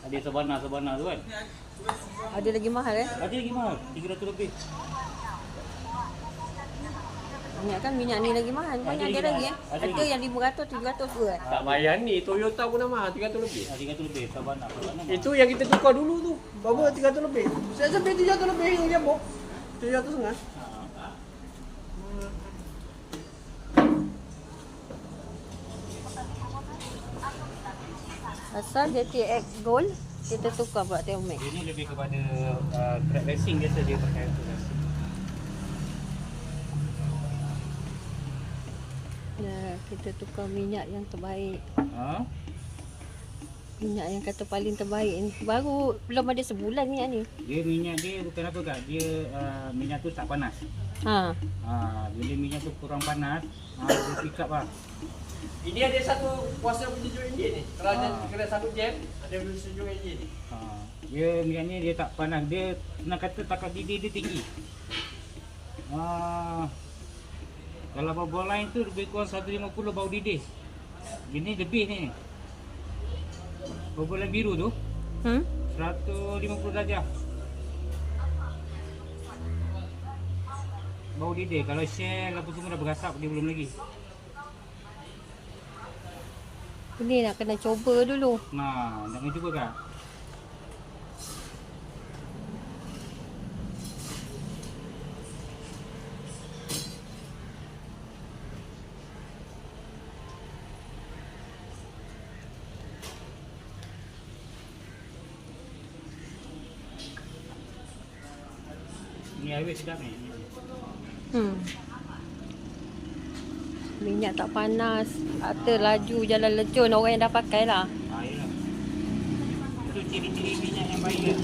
Ada sabana tu kan. Ada lagi mahal Ada lagi mahal, 300 lebih. Minyak kan minyak ni lagi mahal. Banyak ada lagi Ada yang 500, 700 tu kan. Tak bayar ni, Toyota pun dah mahal 300 lebih. 300 lebih sabana. Itu yang kita tukar dulu tu. Berapa 300 lebih. Saya sampai 300 lebih yang jambok. 300 setengah. Asal dia TX Gold, kita tukar pula Teo Max. Ini lebih kepada track racing biasa dia pakai untuk racing. Ya, kita tukar minyak yang terbaik. Ha? Minyak yang kata paling terbaik ni. Baru belum ada sebulan minyak ni. Dia minyak dia bukan apa kak, dia minyak tu tak panas. Ha. Bila minyak tu kurang panas, dia pick up lah. Ini ada satu kuasa penyejuk enjin ni. Kalau ada kena satu jam, ada penyejuk enjin ni. Dia minyak ni dia tak panas, dia nak kata takat didih dia tinggi. Kalau bau lain tu lebih kurang 150 bau didih. Ini lebih ni. Bau biru tu 150 darjah. Bau didih, kalau shell apa semua dah berasap dia belum lagi. Ini nak kena cuba dulu. Nah, nak cuba kak? Ni air sedap ni. Minyak tak panas, harta laju jalan lecun orang yang dah pakai lah. Yalah. Itu ciri-ciri minyak yang baik kan.